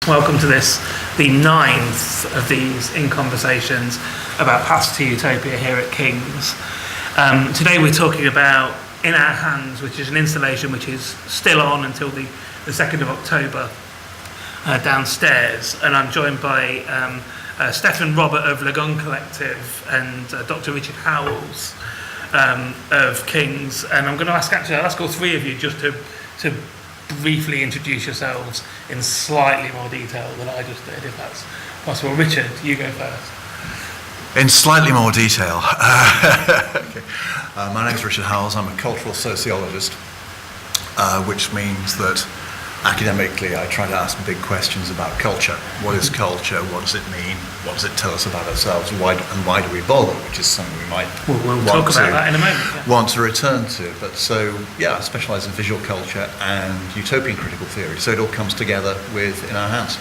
Welcome to this, the 9th of these In Conversations about Paths to Utopia here at King's. Today we're talking about In Our Hands, which is an installation which is still on until the 2nd of October downstairs. And I'm joined by Stefan Robert of Lidon Collective and Dr. Richard Howells of King's. And I'm going to ask all three of you just to briefly introduce yourselves in slightly more detail than I just did, if that's possible. Richard, you go first. In slightly more detail. Okay. My name's Richard Howells. I'm a cultural sociologist, which means that academically I try to ask big questions about culture. What is culture? What does it mean? What does it tell us about ourselves? Why do we bother? Which is something we might we'll talk about that in a moment. Yeah. Want to return to. But so, I specialise in visual culture and utopian critical theory. So it all comes together with In Our Hands.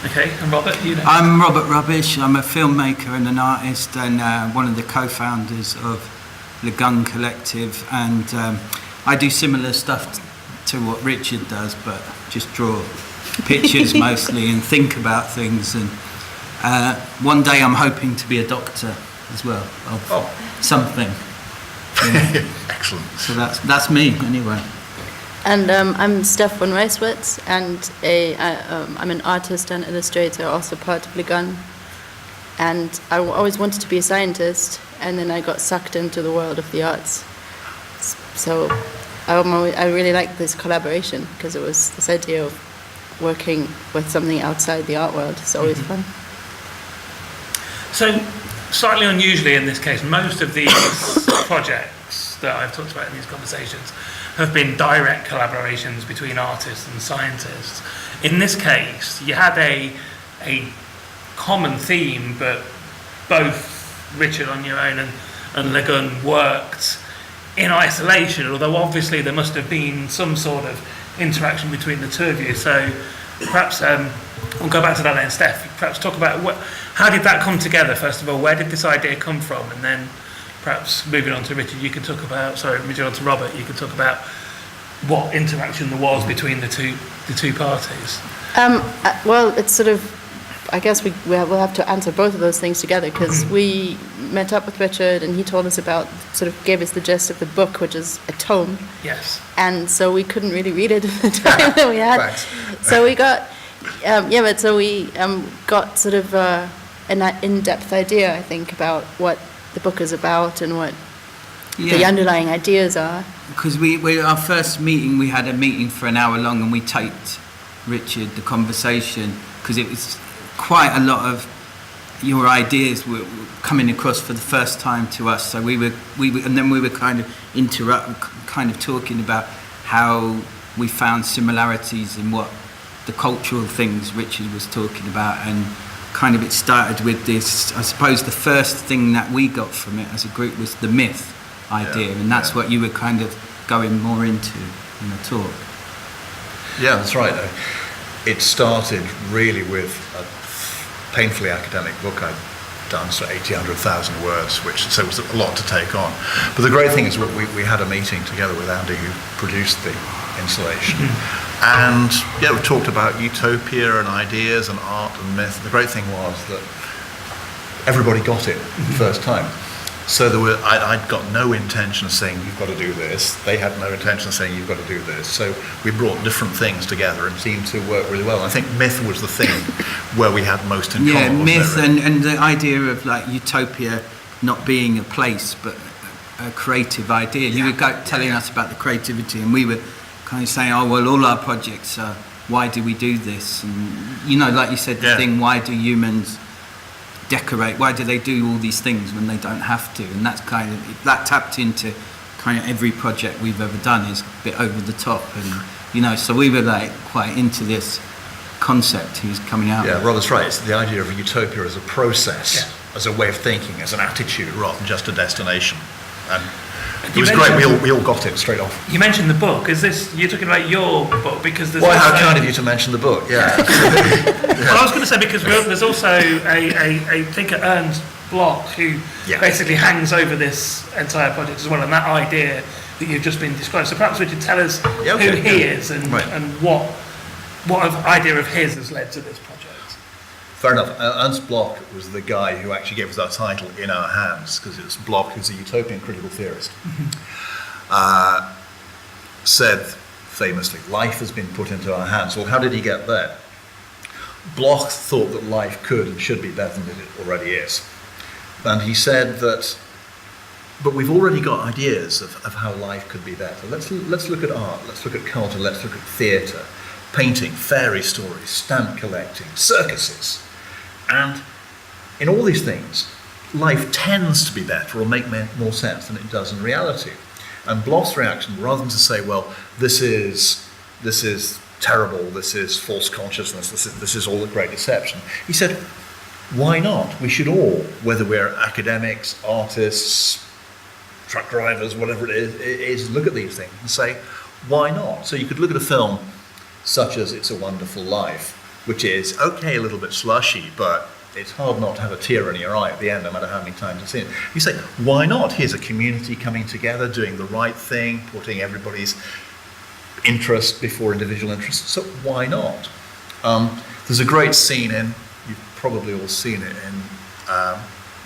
Okay, and Robert, you know. I'm Robert Rubbish. I'm a filmmaker and an artist and one of the co-founders of Lidon Collective. And I do similar stuff to what Richard does, but just draw pictures mostly and think about things. And one day I'm hoping to be a doctor as well of something. Yeah. Excellent. So that's me anyway. And I'm Stefan Reiswitz, and I'm an artist and illustrator, also part of Lidon. And I always wanted to be a scientist, and then I got sucked into the world of the arts. So I really like this collaboration because it was this idea of working with something outside the art world. It's always fun. So, slightly unusually in this case, most of these projects that I've talked about in these conversations have been direct collaborations between artists and scientists. In this case, you had a common theme, but both Richard on your own and Lidon worked in isolation, although obviously there must have been some sort of interaction between the two of you. So perhaps we'll go back to that then. Steph, perhaps talk about how did that come together, first of all? Where did this idea come from? And then perhaps moving on to Richard, moving on to Robert, you could talk about what interaction there was between the two parties. Well, it's sort of, I guess we'll have to answer both of those things together, because we met up with Richard and he told us gave us the gist of the book, which is a tome. Yes. And so we couldn't really read it at the time that we had. Right. So we got, we got sort of an in-depth idea, I think, about what the book is about and what the underlying ideas are. Because our first meeting, we had a meeting for an hour long and we taped Richard the conversation, because it was quite a lot of your ideas were coming across for the first time to us. So we were kind of talking about how we found similarities in what the cultural things Richard was talking about, and kind of it started with this. I suppose the first thing that we got from it as a group was the myth idea, and that's what you were kind of going more into in the talk. Yeah, that's right. It started really with a painfully academic book I'd done, so 100,000 words, so it was a lot to take on. But the great thing is we had a meeting together with Andy, who produced the installation, and we talked about utopia and ideas and art and myth. The great thing was that everybody got it the first time. So I'd got no intention of saying, you've got to do this. They had no intention of saying, you've got to do this. So we brought different things together and seemed to work really well. And I think myth was the thing where we had most in common. Yeah, myth and the idea of like utopia not being a place, but a creative idea. You were telling us about the creativity, and we were kind of saying, all our projects are, why do we do this? And, like you said, the thing, why do humans decorate? Why do they do all these things when they don't have to? And that's that tapped into kind of every project we've ever done is a bit over the top, and so we were like quite into this concept he was coming out with. Robert's right. It's the idea of a utopia as a process, as a way of thinking, as an attitude, rather than just a destination. And it was great. We all got it straight off. You mentioned the book. You're talking about your book, because there's how kind of you to mention the book. Yeah. Well, I was going to say, because there's also a thinker, Ernst Bloch, who basically hangs over this entire project as well, and that idea that you've just been describing. So perhaps we could tell us who he is and what what idea of his has led to this project? Fair enough. Ernst Bloch was the guy who actually gave us our title, In Our Hands, because it's Bloch, who's a utopian critical theorist, said famously, life has been put into our hands. Well, how did he get there? Bloch thought that life could and should be better than it already is. And he said that, but we've already got ideas of how life could be better. Let's look at art, let's look at culture, let's look at theatre, painting, fairy stories, stamp collecting, circuses. And in all these things, life tends to be better or make more sense than it does in reality. And Bloch's reaction, rather than to say, well, this is terrible, this is false consciousness, this is all a great deception, he said, why not? We should all, whether we're academics, artists, truck drivers, whatever it is, look at these things and say, why not? So you could look at a film such as It's a Wonderful Life, which is, okay, a little bit slushy, but it's hard not to have a tear in your eye at the end, no matter how many times you've seen it. You say, why not? Here's a community coming together, doing the right thing, putting everybody's interest before individual interest, so why not? There's a great scene you've probably all seen it, in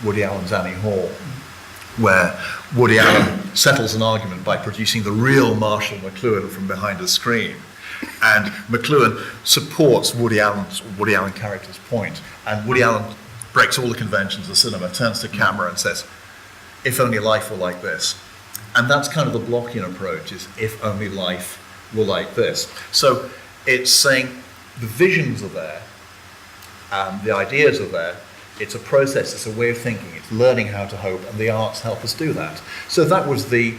Woody Allen's Annie Hall, where Woody Allen settles an argument by producing the real Marshall McLuhan from behind a screen. And McLuhan supports Woody Allen character's point, and Woody Allen breaks all the conventions of cinema, turns to camera and says, if only life were like this. And that's kind of the Blochian approach, is if only life were like this. So it's saying the visions are there, the ideas are there, it's a process, it's a way of thinking, it's learning how to hope, and the arts help us do that. So that was very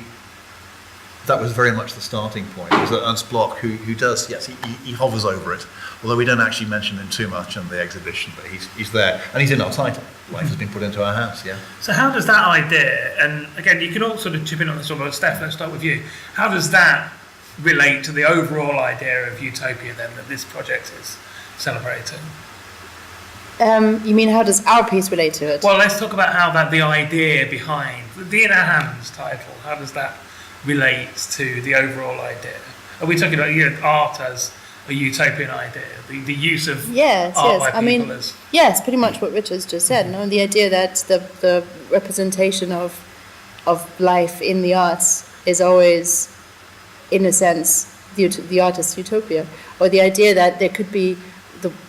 much the starting point. It was Ernst Bloch who does, yes, he hovers over it, although we don't actually mention him too much in the exhibition, but he's there, and he's in our title. Life has been put into our hands, yeah. So how does that idea, and again, you can all sort of chip in on this one, but Steph, let's start with you. How does that relate to the overall idea of Utopia then, that this project is celebrating? You mean how does our piece relate to it? Well, let's talk about how the idea behind the In Our Hands title, how does that relate to the overall idea? Are we talking about art as a utopian idea, the use of art by people as... Yes, pretty much what Richard's just said. No? The idea that the representation of life in the arts is always, in a sense, the artist's utopia, or the idea that there could be,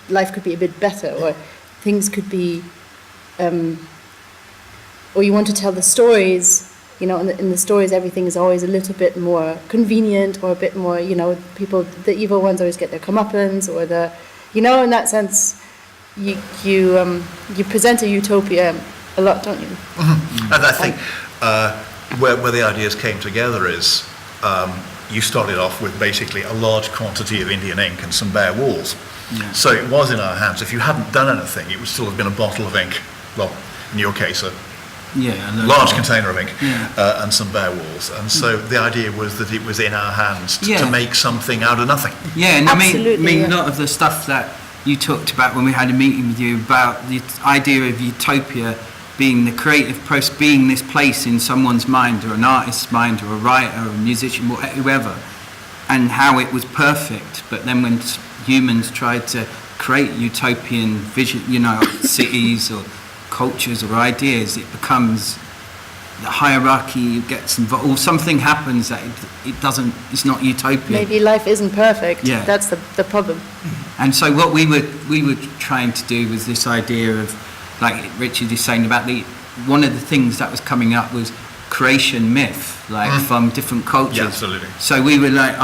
life could be a bit better, or things could be, or you want to tell the stories, in the stories everything is always a little bit more convenient, or a bit more, people, the evil ones always get their comeuppance, or in that sense, you present a utopia a lot, don't you? Mm-hmm. And I think where the ideas came together is, you started off with basically a large quantity of Indian ink and some bare walls. Yeah. So it was in our hands. If you hadn't done anything, it would still have been a bottle of ink. Well, in your case, a large container of ink, and some bare walls. And so the idea was that it was in our hands to make something out of nothing. Yeah, and I mean, a lot of the stuff that you talked about when we had a meeting with you about the idea of utopia being the creative process, being this place in someone's mind, or an artist's mind, or a writer, or a musician, or whoever, and how it was perfect. But then when humans tried to create utopian vision, cities or cultures or ideas, it becomes the hierarchy gets involved, or something happens that it's not utopian. Maybe life isn't perfect. Yeah. That's the problem. And so what we were trying to do was this idea of, like Richard is saying, about one of the things that was coming up was creation myth, from different cultures. Yeah, absolutely. So we were like,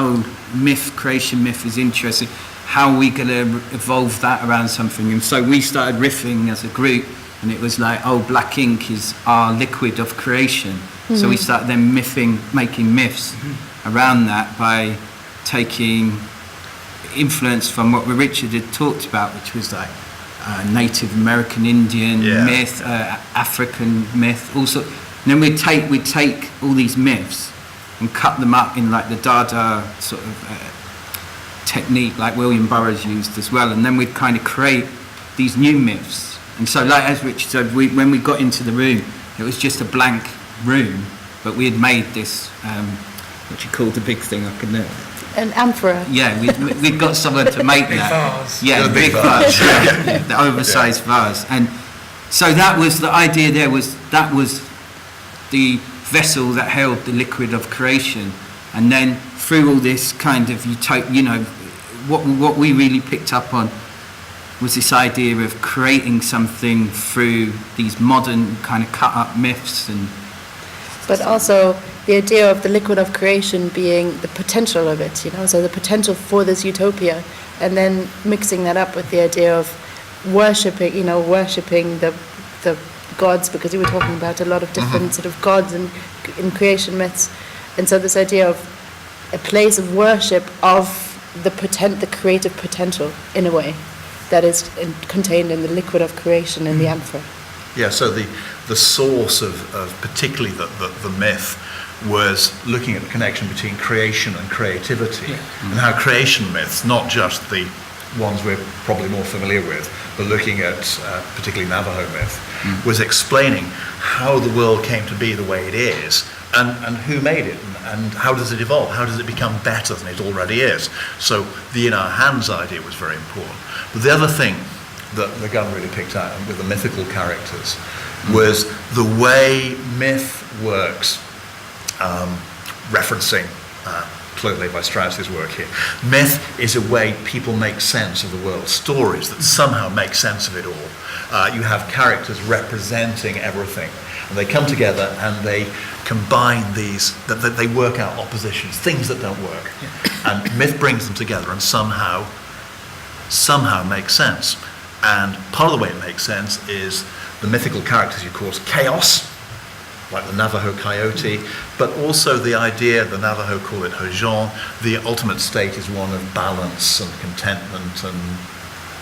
creation myth is interesting. How are we going to evolve that around something? And so we started riffing as a group, and it was like, black ink is our liquid of creation. Mm-hmm. So we started then making myths around that by taking influence from what Richard had talked about, which was like Native American Indian myth, African myth, also. And then we'd take all these myths and cut them up in like the Dada sort of technique, like William Burroughs used as well, and then we'd kind of create these new myths. And so, like as Richard said, when we got into the room, it was just a blank room, but we had made this, what you call the big thing, I can know. An amphora. Yeah, we've got someone to make Big that. vase. Yeah, The the big big vase. vase. Yeah, the oversized vase. And so that was the idea. That was the vessel that held the liquid of creation. And then through all this kind of what we really picked up on was this idea of creating something through these modern kind of cut-up myths. And But also the idea of the liquid of creation being the potential of it, so the potential for this utopia, and then mixing that up with the idea of worshipping the gods, because we were talking about a lot of different sort of gods in creation myths, and so this idea of a place of worship of the creative potential in a way that is contained in the liquid of creation in the amphora. Yeah, so the source of particularly the myth was looking at the connection between creation and creativity, and how creation myths, not just the ones we're probably more familiar with, but looking at particularly Navajo myth, was explaining how the world came to be the way it is, and who made it, and how does it evolve, how does it become better than it already is. So the in our hands idea was very important. But the other thing that the gun really picked out with the mythical characters was the way myth works, referencing clearly Levi Strauss's work here. Myth is a way people make sense of the world, stories that somehow make sense of it all. You have characters representing everything, and they come together and they combine these, that they work out oppositions, things that don't work. And myth brings them together and somehow makes sense. And part of the way it makes sense is the mythical characters, of course, chaos, like the Navajo coyote, but also the idea, the Navajo call it Hojan, the ultimate state is one of balance and contentment and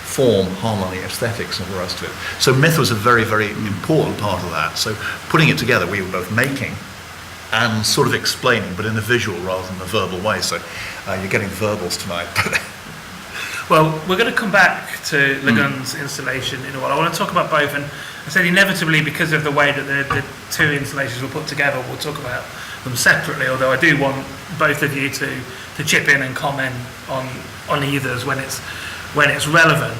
form, harmony, aesthetics, and all the rest of it. So myth was a very, very important part of that. So putting it together, we were both making and sort of explaining, but in a visual rather than a verbal way. So you're getting verbals tonight. Well, we're going to come back to Lidon's installation in a while. I want to talk about both, and I said inevitably, because of the way that the two installations were put together, we'll talk about them separately, although I do want both of you to chip in and comment on either's when it's relevant.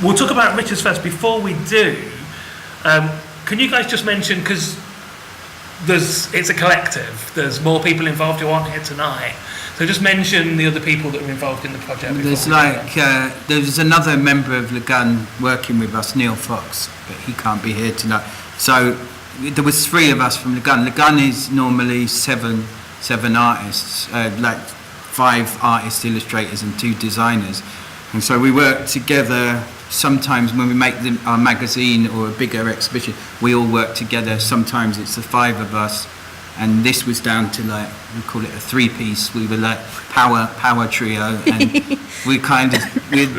We'll talk about Richard's first. Before we do, can you guys just mention, because it's a collective, there's more people involved who aren't here tonight, so just mention the other people that were involved in the project. There's another member of Lidon working with us, Neil Fox, but he can't be here tonight. So there was three of us from Lidon. Lidon is normally seven artists, like 5 artists, illustrators, and 2 designers. And so we work together. Sometimes when we make our magazine or a bigger exhibition, we all work together. Sometimes it's the 5 of us. And this was down to, like, we call it a 3-piece. We were like power trio, and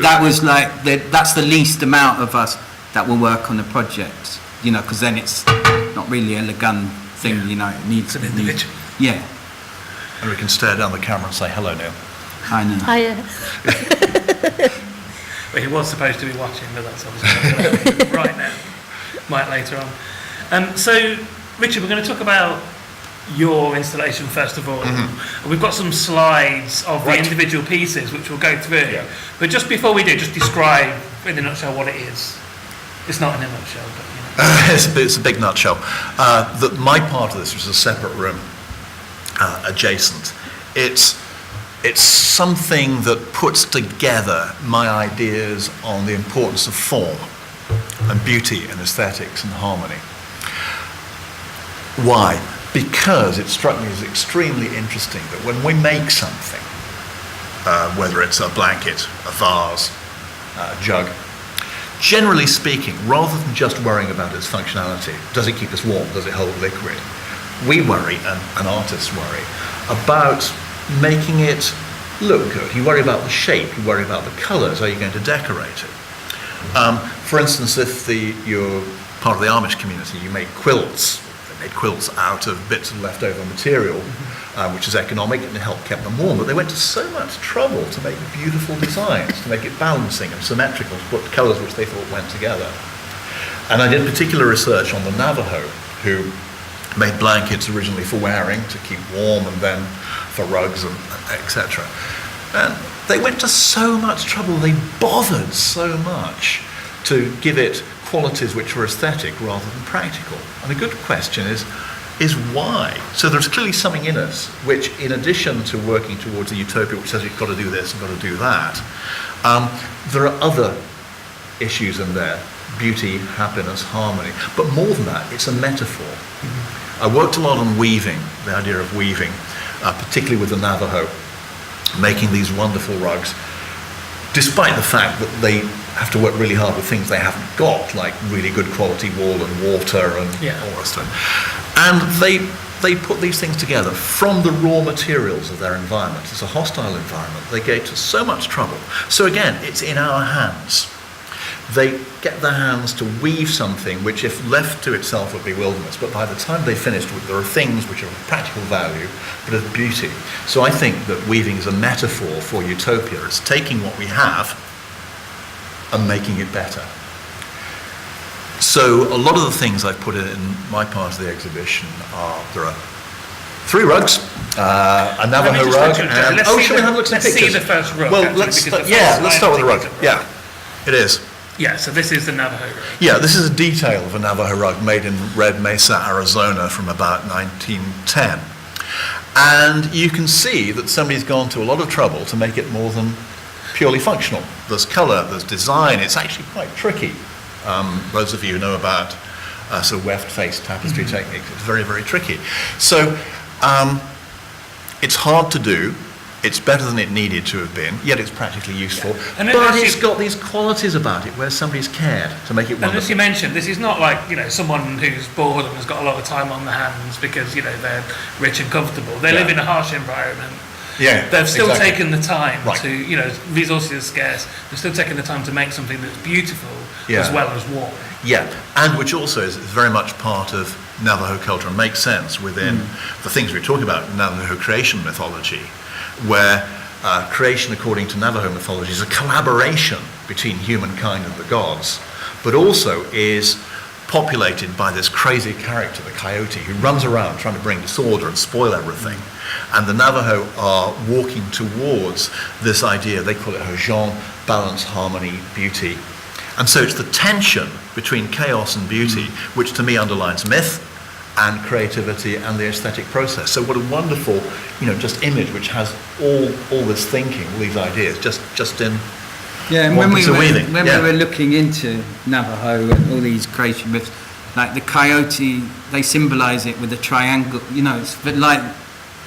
that was like that's the least amount of us that will work on the project, because then it's not really a Lidon thing, it needs an individual. Yeah. And we can stare down the camera and say hello, Neil. I know. Hiya. Well, he was supposed to be watching, but that's obviously right now. Might later on. So, Richard, we're going to talk about your installation first of all. We've got some slides of the individual pieces which we'll go through. Yeah. But just before we do, just describe in a nutshell what it is. It's not in a nutshell, but It's a big nutshell. My part of this was a separate room adjacent. It's something that puts together my ideas on the importance of form and beauty and aesthetics and harmony. Why? Because it struck me as extremely interesting that when we make something, whether it's a blanket, a vase, a jug, generally speaking, rather than just worrying about its functionality, does it keep us warm, does it hold liquid, we worry, and artists worry, about making it look good. You worry about the shape, you worry about the colours, are you going to decorate it? For instance, if you're part of the Amish community, you make quilts. They made quilts out of bits of leftover material, which is economic, and it helped keep them warm. But they went to so much trouble to make beautiful designs, to make it balancing and symmetrical, to put colours which they thought went together. And I did particular research on the Navajo, who made blankets originally for wearing, to keep warm, and then for rugs, and etc. And they went to so much trouble, they bothered so much to give it qualities which were aesthetic rather than practical. And the good question is why? So there's clearly something in us which, in addition to working towards a utopia which says we've got to do this and got to do that, there are other issues in there: beauty, happiness, harmony. But more than that, it's a metaphor. I worked a lot on weaving, the idea of weaving, particularly with the Navajo, making these wonderful rugs, despite the fact that they have to work really hard with things they haven't got, like really good quality wool and water and all the rest of it. And they put these things together from the raw materials of their environment. It's a hostile environment. They go to so much trouble. So again, it's in our hands. They get their hands to weave something which, if left to itself, would be wilderness. But by the time they finished, there are things which are of practical value, but of beauty. So I think that weaving is a metaphor for utopia. It's taking what we have and making it better. So a lot of the things I've put in my part of the exhibition there are 3 rugs, a Navajo rug, and shall we have a look at the pictures? Let's see the first rug. Well, let's start with the rug. Yeah, it is. Yeah, so this is the Navajo rug. Yeah, this is a detail of a Navajo rug made in Red Mesa, Arizona from about 1910. And you can see that somebody's gone to a lot of trouble to make it more than purely functional. There's colour, there's design. It's actually quite tricky. Those of you who know about sort of weft-faced tapestry techniques, it's very, very tricky. So it's hard to do. It's better than it needed to have been, yet it's practically useful. Yeah. But it's got these qualities about it where somebody's cared to make it wonderful. And as you mentioned, this is not like, someone who's bored and has got a lot of time on their hands because, they're rich and comfortable. They live in a harsh environment. Yeah, they've still exactly. taken the time Right. to, resources are scarce. They've still taken the time to make something that's beautiful as well as warm. Yeah, and which also is very much part of Navajo culture and makes sense within the things we're talking about, Navajo creation mythology, where creation, according to Navajo mythology, is a collaboration between humankind and the gods, but also is populated by this crazy character, the coyote, who runs around trying to bring disorder and spoil everything. And the Navajo are walking towards this idea, they call it Hojan, balance, harmony, beauty. And so it's the tension between chaos and beauty, which to me underlines myth and creativity and the aesthetic process. So what a wonderful, just image which has all this thinking, all these ideas, just in and one when piece of weaving. we were looking into Navajo and all these creation myths, like the coyote, they symbolise it with a triangle. It's like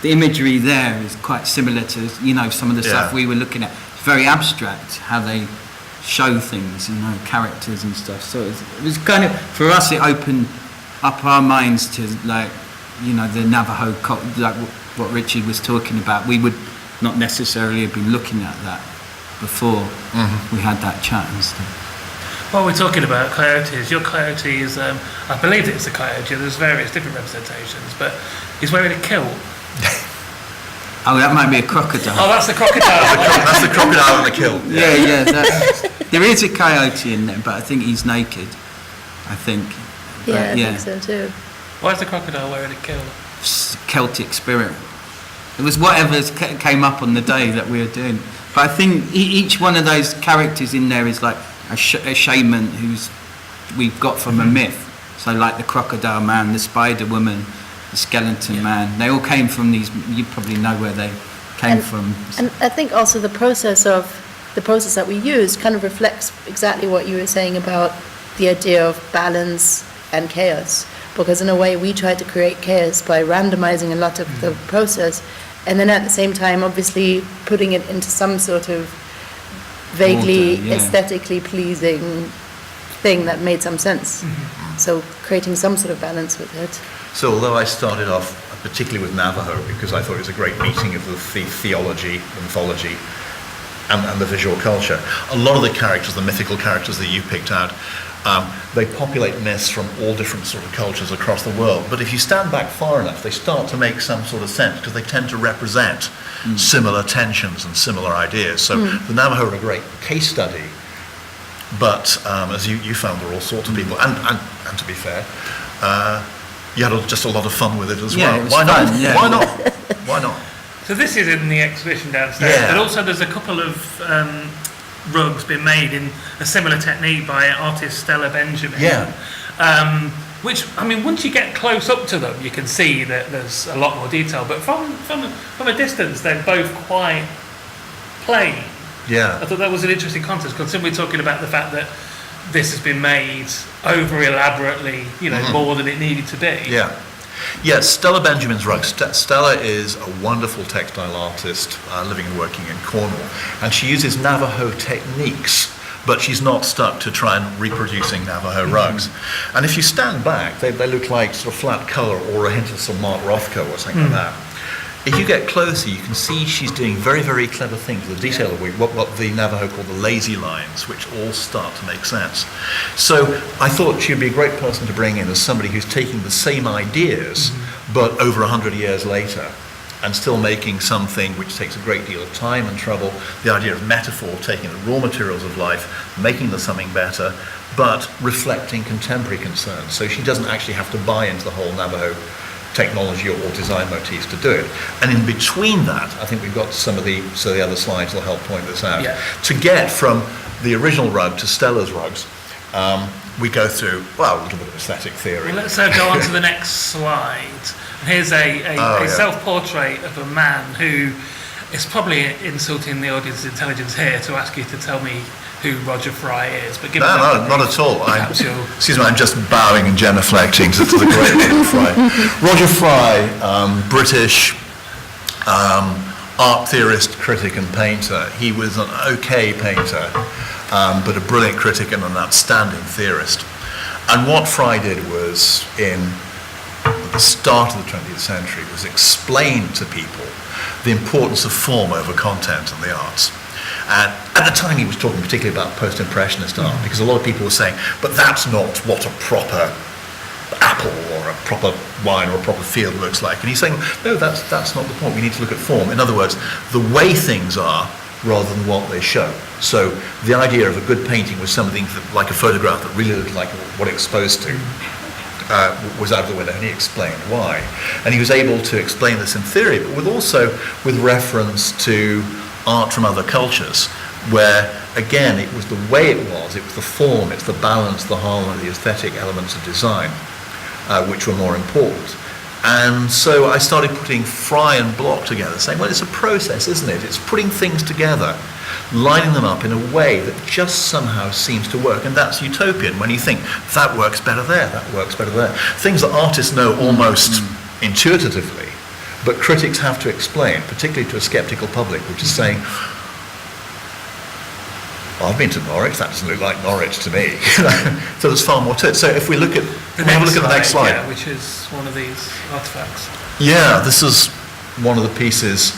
the imagery there is quite similar to some of the stuff we were looking at. It's very abstract how they show things, characters and stuff. So it was kind of, for us, it opened up our minds to the Navajo like what Richard was talking about. We would not necessarily have been looking at that before we had that chat and stuff. While we're talking about coyotes, your coyote is, I believe it's a coyote, there's various different representations, but he's wearing a kilt. Oh, that might be a crocodile. Oh, that's the crocodile. That's the crocodile in the kilt. There is a coyote in there, but I think he's naked, I think. Yeah, I think so too. Why is the crocodile wearing a kilt? Celtic spirit. It was whatever came up on the day that we were doing. But I think each one of those characters in there is like a shaman we've got from a myth. So like the crocodile man, the spider woman, the skeleton man. They all came from these. You probably know where they came from. And I think also the process that we use kind of reflects exactly what you were saying about the idea of balance and chaos. Because in a way we try to create chaos by randomizing a lot of the process, and then at the same time obviously putting it into some sort of vaguely aesthetically pleasing thing that made some sense. So creating some sort of balance with it. So although I started off particularly with Navajo because I thought it was a great meeting of the theology, the mythology, and the visual culture, a lot of the characters, the mythical characters that you picked out, they populate myths from all different sort of cultures across the world. But if you stand back far enough, they start to make some sort of sense because they tend to represent similar tensions and similar ideas. So the Navajo are a great case study. But as you found, there are all sorts of people. And to be fair, you had just a lot of fun with it as well. It was Why fun, not? yeah. Why not? Why not? So this is in the exhibition downstairs, Yeah. but also there's a couple of rugs been made in a similar technique by artist Stella Benjamin. Yeah. Which, I mean, once you get close up to them, you can see that there's a lot more detail. But from a distance, they're both quite plain. Yeah. I thought that was an interesting contrast, considering we're talking about the fact that this has been made over elaborately, more than it needed to be. Yeah. Yes, Stella Benjamin's rugs. Stella is a wonderful textile artist living and working in Cornwall, and she uses Navajo techniques, but she's not stuck to try and reproducing Navajo rugs. And if you stand back, they look like sort of flat colour or a hint of some Mark Rothko or something like that. If you get closer, you can see she's doing very, very clever things. The detail of what the Navajo call the lazy lines, which all start to make sense. So I thought she'd be a great person to bring in as somebody who's taking the same ideas, but over 100 years later, and still making something which takes a great deal of time and trouble. The idea of metaphor, taking the raw materials of life, making them something better, but reflecting contemporary concerns. So she doesn't actually have to buy into the whole Navajo technology or design motifs to do it. And in between that, I think we've got so the other slides will help point this out. Yeah. To get from the original rug to Stella's rugs, we go through, a little bit of aesthetic theory. Well, let's go on to the next slide. Here's a self-portrait of a man who is probably insulting the audience's intelligence here to ask you to tell me who Roger Fry is. But No, not at all. Excuse me, I'm just bowing and genuflecting to the great Roger Fry. Roger Fry, British art theorist, critic and painter. He was an okay painter, but a brilliant critic and an outstanding theorist. And what Fry did was, at the start of the 20th century, was explain to people the importance of form over content in the arts. And at the time he was talking particularly about post-impressionist art, because a lot of people were saying, but that's not what a proper apple or a proper wine or a proper field looks like. And he's saying, no, that's not the point. We need to look at form. In other words, the way things are rather than what they show. So the idea of a good painting was something like a photograph that really looked like what it was supposed to. Was out of the window, and he explained why. And he was able to explain this in theory, but with reference to art from other cultures, where again it was the way it was the form, it's the balance, the harmony, the aesthetic elements of design which were more important. And so I started putting Fry and Block together, saying, well, it's a process, isn't it? It's putting things together, lining them up in a way that just somehow seems to work. And that's utopian, when you think, that works better there, that works better there. Things that artists know almost intuitively, but critics have to explain, particularly to a skeptical public, which is saying, well, I've been to Norwich, that doesn't look like Norwich to me. So there's far more to it. So if we look at the next slide. Yeah, which is one of these artifacts. Yeah, this is one of the pieces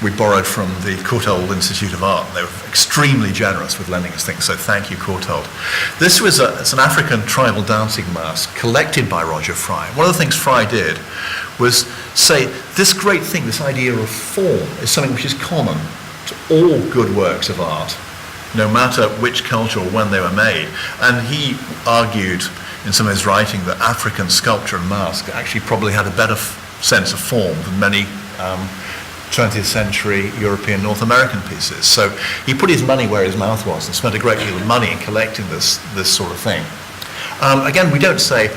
we borrowed from the Courthauld Institute of Art. They were extremely generous with lending us things, so thank you, Courthauld. This was it's an African tribal dancing mask collected by Roger Fry. One of the things Fry did was say, this great thing, this idea of form, is something which is common to all good works of art, no matter which culture or when they were made. And he argued in some of his writing that African sculpture and mask actually probably had a better sense of form than many 20th century European North American pieces. So he put his money where his mouth was and spent a great deal of money in collecting this sort of thing. Again, we don't say,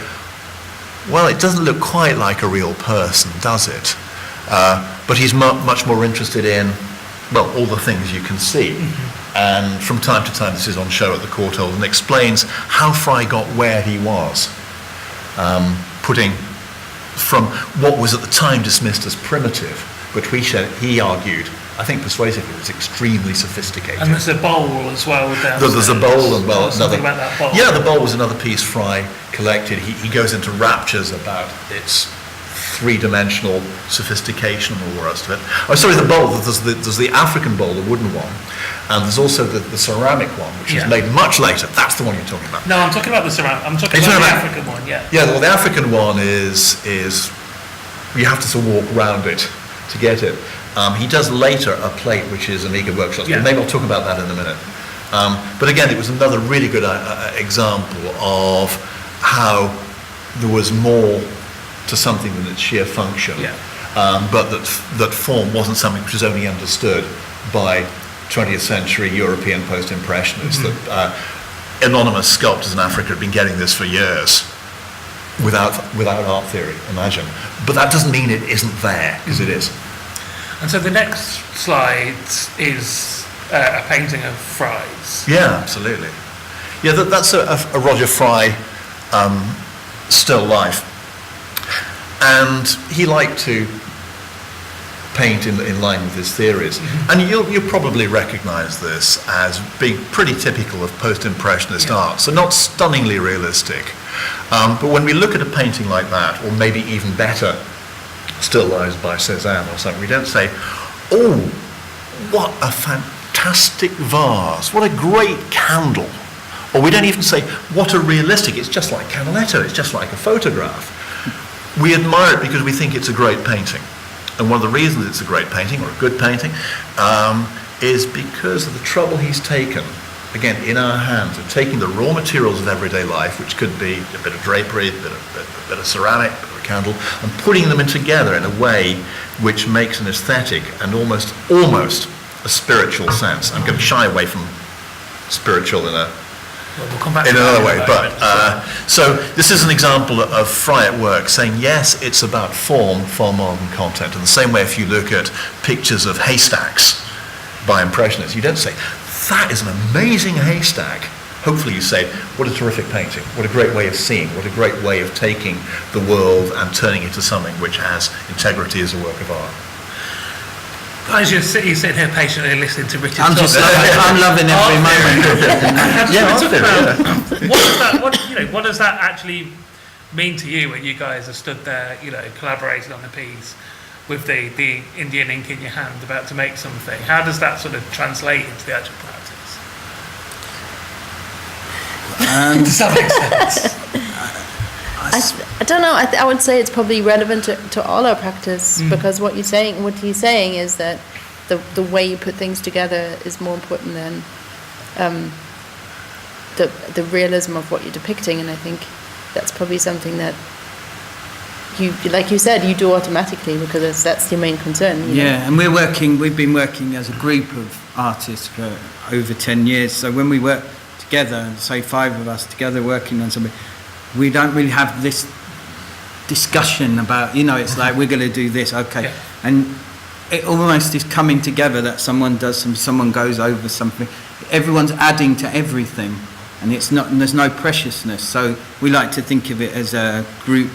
well, it doesn't look quite like a real person, does it? But he's much more interested in, well, all the things you can see. And from time to time, this is on show at the Courthauld, and explains how Fry got where he was, putting from what was at the time dismissed as primitive, but he argued, I think persuasively, was extremely sophisticated. And there's a bowl as well. There's a bowl as well. Something about that bowl. Yeah, the bowl was another piece Fry collected. He goes into raptures about its three-dimensional sophistication and all the rest of it. Oh, sorry, the bowl. There's the African bowl, the wooden one, and there's also the ceramic one, which is made much later. That's the one you're talking about. No, I'm talking about the ceramic. I'm talking about the African one. Yeah. Yeah. Well, the African one is you have to sort of walk around it to get it. He does later a plate which is Amiga Workshops, but maybe I'll talk about that in a minute. But again, it was another really good example of how there was more to something than its sheer function. Yeah. but that form wasn't something which was only understood by 20th century European post-impressionists, that anonymous sculptors in Africa had been getting this for years without art theory, imagine. But that doesn't mean it isn't there, because it is. And so the next slide is a painting of Fry's. Yeah, absolutely. Yeah, that's a Roger Fry still life. And he liked to paint in line with his theories. And you'll probably recognise this as being pretty typical of post-impressionist art, so not stunningly realistic. But when we look at a painting like that, or maybe even better, still lives by Cézanne or something, we don't say, oh, what a fantastic vase, what a great candle. Or we don't even say, what a realistic, it's just like Canaletto, it's just like a photograph. We admire it because we think it's a great painting. And one of the reasons it's a great painting, or a good painting, is because of the trouble he's taken, again, in our hands, of taking the raw materials of everyday life, which could be a bit of drapery, a bit of ceramic, a bit of a candle, and putting them together in a way which makes an aesthetic and almost a spiritual sense. I'm going to shy away from spiritual in We'll come back to another way, that but so this is an example of Fry at work, saying yes, it's about form, far more than content. In the same way, if you look at pictures of haystacks by impressionists, you don't say that is an amazing haystack. Hopefully, you say what a terrific painting, what a great way of seeing, what a great way of taking the world and turning it into something which has integrity as a work of art. Guys, you're sitting here patiently listening to Richard. I'm loving every moment. What does that actually mean to you when you guys are stood there, collaborating on a piece with the Indian ink in your hand, about to make something? How does that sort of translate into the actual practice? Does that make sense? I don't know. I would say it's probably relevant to all our practice, because what he's saying is that the way you put things together is more important than the realism of what you're depicting. And I think that's probably something that you, like you said, you do automatically because that's your main concern. Yeah, and we've been working as a group of artists for over 10 years. So when we work together, say 5 of us together working on something, we don't really have this discussion about, it's like, we're going to do this, okay. Yeah. And it almost is coming together that someone goes over something. Everyone's adding to everything, and there's no preciousness. So we like to think of it as a group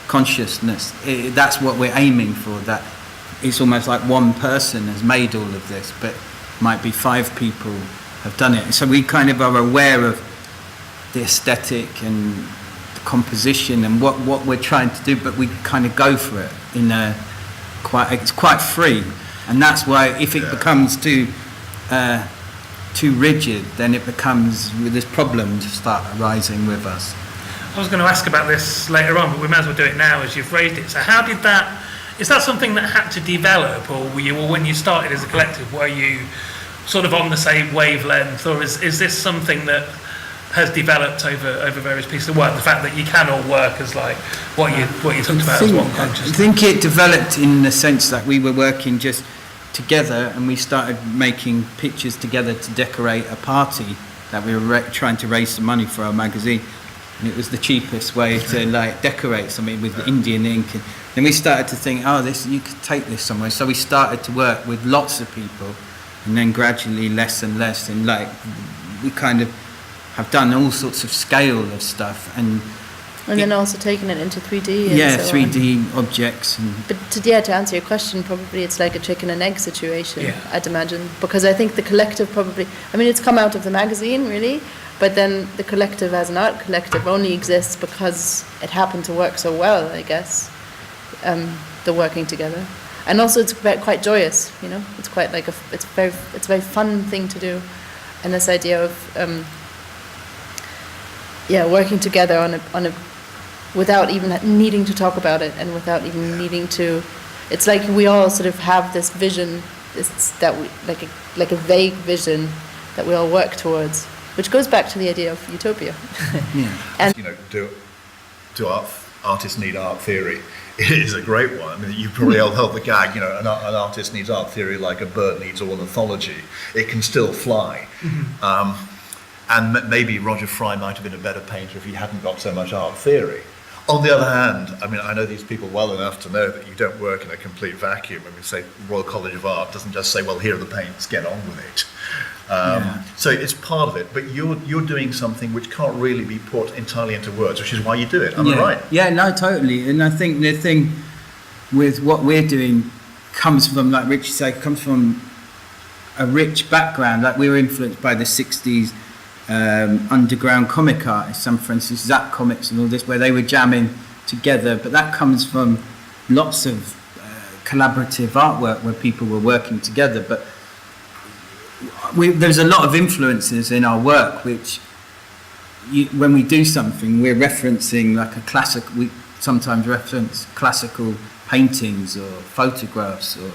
consciousness. That's what we're aiming for, that it's almost like one person has made all of this, but might be 5 people have done it. So we kind of are aware of the aesthetic and composition and what we're trying to do, but we kind of go for it it's quite free, and that's why if it becomes too rigid, then there's problems start arising with us. I was going to ask about this later on, but we may as well do it now as you've raised it. So how did is that something that had to develop, or when you started as a collective, were you sort of on the same wavelength, or is this something that has developed over various pieces of work, the fact that you can all work as like what you talked about as one consciousness? I think it developed in the sense that we were working just together, and we started making pictures together to decorate a party that we were trying to raise some money for our magazine, and it was the cheapest way to decorate something with the Indian ink. And then we started to think, you could take this somewhere, so we started to work with lots of people, and then gradually less and less, and we kind of have done all sorts of scale of stuff, and then also taken it into 3D. And so 3D objects. But to answer your question, probably it's like a chicken and egg situation. I'd imagine, because I think the collective it's come out of the magazine really, but then the collective as an art collective only exists because it happened to work so well, I guess. The working together, and also it's quite joyous. It's quite like it's a very fun thing to do, and this idea of working together on a without even needing to talk about it, and without even needing to. It's like we all sort of have this vision, like a vague vision that we all work towards, which goes back to the idea of utopia. And do artists need art theory? It is a great one. I mean, you probably all held the gag, you know, an artist needs art theory like a bird needs ornithology. It can still fly. And maybe Roger Fry might have been a better painter if he hadn't got so much art theory. On the other hand, I mean, I know these people well enough to know that you don't work in a complete vacuum. I mean, say, Royal College of Art doesn't just say, well, here are the paints, get on with it. So it's part of it, but you're doing something which can't really be put entirely into words, which is why you do it. Am I right? Yeah, no, totally. And I think the thing with what we're doing comes from, like Richie said, comes from a rich background. Like, we were influenced by the 60s underground comic artists, some for instance Zap Comics and all this, where they were jamming together, but that comes from lots of collaborative artwork where people were working together. But there's a lot of influences in our work which when we do something, we're referencing like a classic. We sometimes reference classical paintings or photographs, or,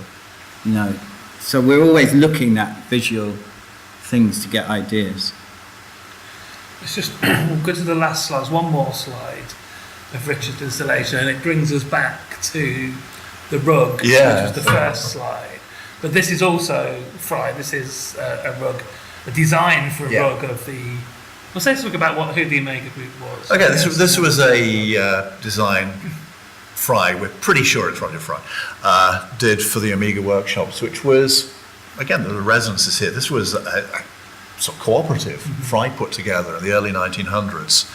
you know, so we're always looking at visual things to get ideas. It's just, we'll go to the last slide, one more slide of Richard's installation, and it brings us back to the rug, which was the first slide. But this is also Fry. This is a rug, a design for a rug of the. Well, say something about who the Omega Group was. Okay, this was a design Fry. We're pretty sure it's Roger Fry did for the Omega workshops, which was, again, the resonance is here. This was a sort of cooperative Fry put together in the early 1900s,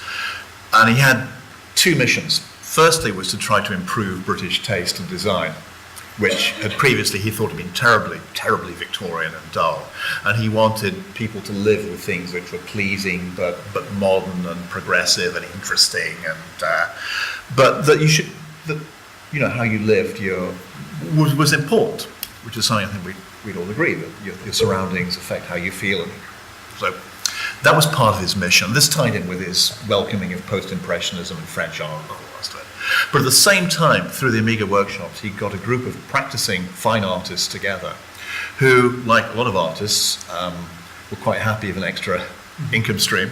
and he had two missions. Firstly was to try to improve British taste and design, which had previously he thought had been terribly Victorian and dull, and he wanted people to live with things which were pleasing but modern and progressive and interesting, and but that you know how you lived was important, which is something I think we'd all agree, that your surroundings affect how you feel. So that was part of his mission. This tied in with his welcoming of post-impressionism and French art and all the rest of it. But at the same time, through the Omega workshops, he got a group of practicing fine artists together who, like a lot of artists, were quite happy with an extra income stream.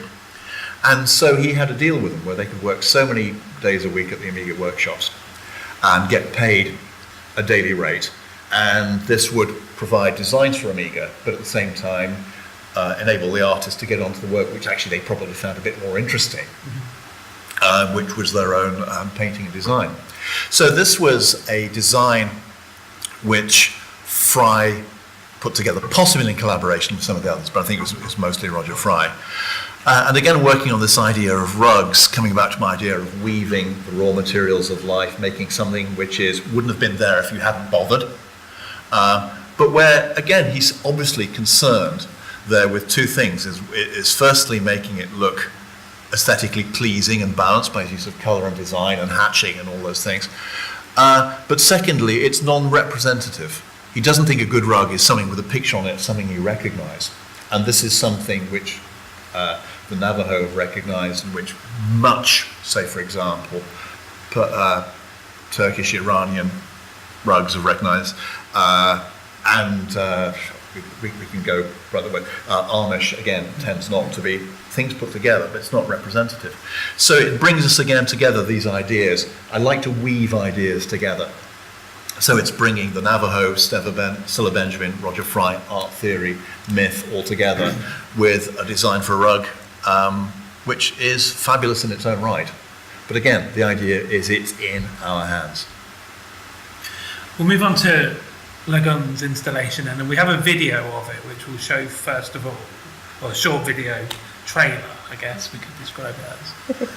And so he had a deal with them where they could work so many days a week at the Omega workshops and get paid a daily rate. And this would provide designs for Omega, but at the same time enable the artists to get onto the work which actually they probably found a bit more interesting. Which was their own painting and design. So this was a design which Fry put together, possibly in collaboration with some of the others, but I think it was mostly Roger Fry. And again, working on this idea of rugs, coming back to my idea of weaving the raw materials of life, making something which wouldn't have been there if you hadn't bothered. But where, again, he's obviously concerned there with two things, is firstly making it look aesthetically pleasing and balanced by his use of colour and design and hatching and all those things. But secondly, it's non-representative. He doesn't think a good rug is something with a picture on it, something you recognise. And this is something which the Navajo have recognised, and which much, say for example, Turkish, Iranian rugs have recognised, and we can go right away. Amish, again, tends not to be things put together, but it's not representative. So it brings us again together, these ideas. I like to weave ideas together. So it's bringing the Navajo, Stella Benjamin, Roger Fry, art theory, myth all together with a design for a rug, which is fabulous in its own right. But again, the idea is it's in our hands. We'll move on to Lidon's installation, and we have a video of it which we'll show first of all, or a short video trailer, I guess we could describe it as.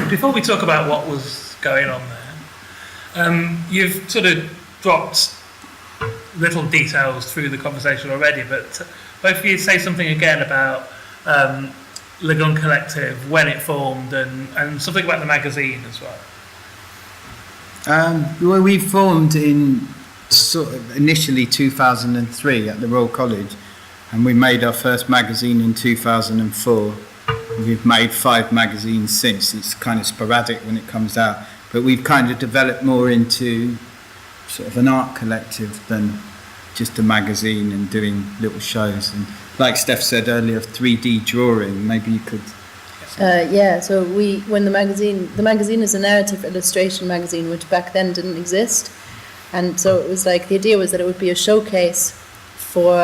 Before we talk about what was going on there, you've sort of dropped little details through the conversation already, but both of you say something again about Lidon Collective, when it formed, and something about the magazine as well. Well, we formed in sort of initially 2003 at the Royal College, and we made our first magazine in 2004. We've made 5 magazines since. It's kind of sporadic when it comes out, but we've kind of developed more into sort of an art collective than just a magazine and doing little shows. And like Steph said earlier, 3D drawing, maybe you could... So when the magazine is a narrative illustration magazine, which back then didn't exist. And so it was like, the idea was that it would be a showcase for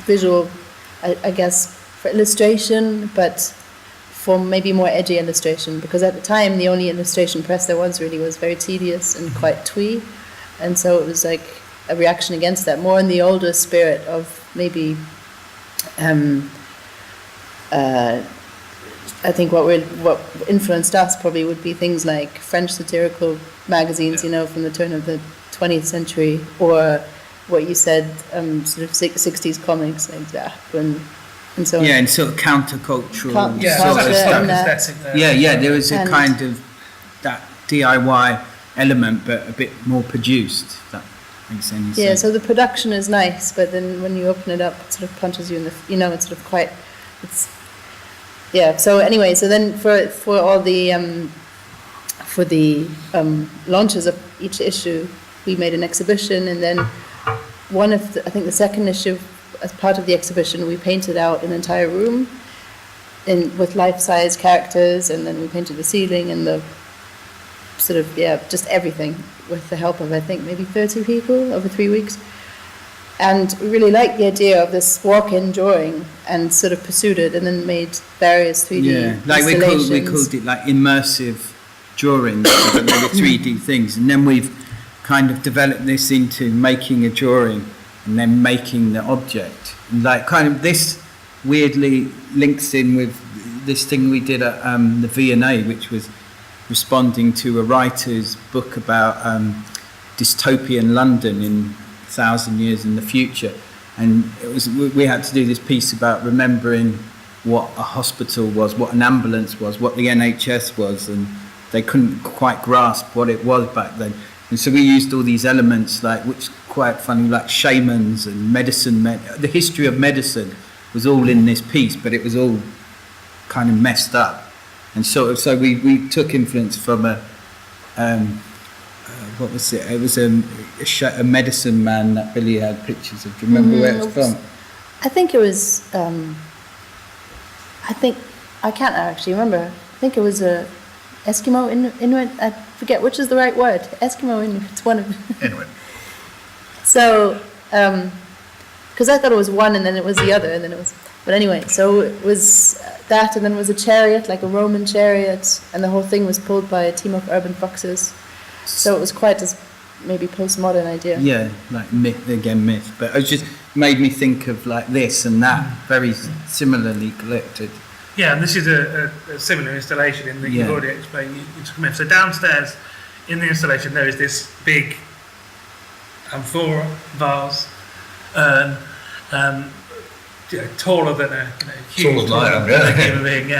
visual, I guess, for illustration, but for maybe more edgy illustration, because at the time the only illustration press there was really was very tedious and quite twee, and so it was like a reaction against that, more in the older spirit of maybe I think what influenced us probably would be things like French satirical magazines, you know, from the turn of the 20th century, or what you said, sort of 60s comics like that, and so on. Yeah, and sort of countercultural. There was a kind of that DIY element, but a bit more produced. If that makes any sense. Yeah, so the production is nice, but then when you open it up, it sort of punches you in the, it's sort of quite, So anyway, so then for all the launches of each issue, we made an exhibition, and then I think the second issue, as part of the exhibition, we painted out an entire room with life-size characters, and then we painted the ceiling and the sort of, just everything, with the help of, I think, maybe 30 people over 3 weeks. And we really liked the idea of this walk-in drawing, and sort of pursued it, and then made various 3D installations. we called it like immersive drawings, but they were 3D things. And then we've kind of developed this into making a drawing and then making the object. And like kind of this weirdly links in with this thing we did at the V&A, which was responding to a writer's book about dystopian London in 1,000 years in the future, and we had to do this piece about remembering what a hospital was, what an ambulance was, what the NHS was, and they couldn't quite grasp what it was back then. And so we used all these elements, like, which is quite funny, like shamans and medicine. The history of medicine was all in this piece, but it was all kind of messed up. And so we took influence from what was it? It was a medicine man that Billy had pictures of. Do you remember where it's from? I think it was, I can't actually remember. I think it was a Eskimo, Inuit, I forget which is the right word. Eskimo, Inuit, it's one of them. Inuit. So, because I thought it was one and then it was the other, and then it was, but anyway, so it was that, and then it was a chariot, like a Roman chariot, and the whole thing was pulled by a team of urban foxes. So it was quite this maybe postmodern idea. Yeah, like myth, but it just made me think of like this and that, very similarly collected. Yeah, and this is a similar installation in that you've already explained. You took a myth. So downstairs in the installation there is this big amphora vase, taller than a huge human being,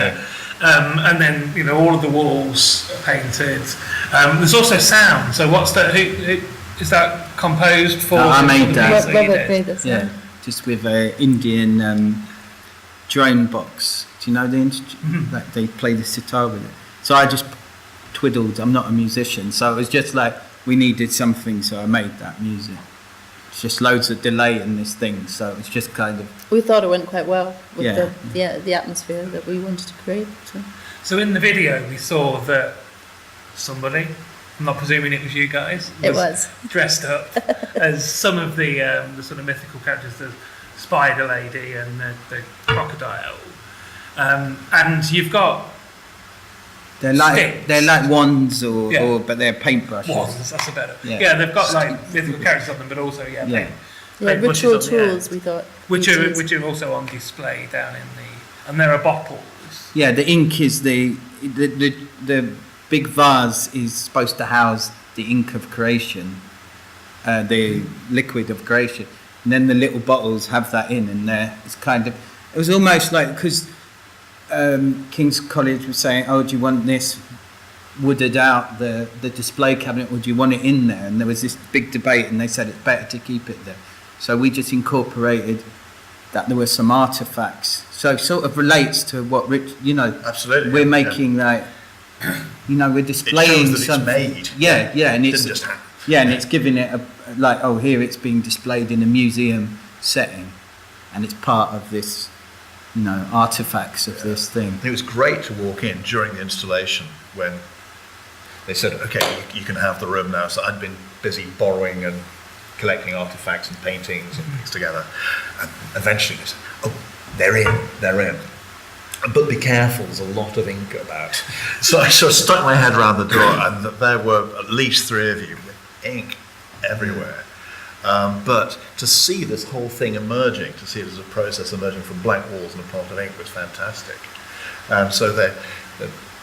and then all of the walls are painted. There's also sound. So what's that? Who is that composed for? I made that. Robert made that sound. Yeah, just with an Indian drone box. Do you know like they play the sitar with it? So I just twiddled. I'm not a musician, so it was just like we needed something, so I made that music. It's just loads of delay in this thing, so it's just kind of. We thought it went quite well with the atmosphere that we wanted to create. So in the video, we saw that somebody, I'm not presuming it was you guys, was dressed up as some of the sort of mythical characters, the spider lady and the crocodile, and you've got. They're like wands or but they're paintbrushes. Wands, that's a better. Yeah, they've got like mythical characters on them, but also paint ritual tools. We thought which are also on display down in the and there are bottles. Yeah, the ink is the big vase is supposed to house the ink of creation, the liquid of creation, and then the little bottles have that in, and it's kind of, it was almost like, because King's College was saying, oh, do you want this wooded out, the display cabinet, or do you want it in there? And there was this big debate, and they said it's better to keep it there. So we just incorporated that there were some artifacts. So it sort of relates to what Rich, Absolutely. we're making like, we're displaying It shows that something. it's made. Yeah, and It it's didn't just happen. yeah, and it's giving it here it's being displayed in a museum setting, and it's part of this, artifacts of this thing. It was great to walk in during the installation when they said, okay, you can have the room now. So I'd been busy borrowing and collecting artifacts and paintings and things together. And eventually they said, oh, they're in. But be careful, there's a lot of ink about. So I sort of stuck my head around the door, and there were at least 3 of you with ink everywhere. But to see this whole thing emerging, to see it as a process emerging from blank walls and a pot of ink was fantastic. So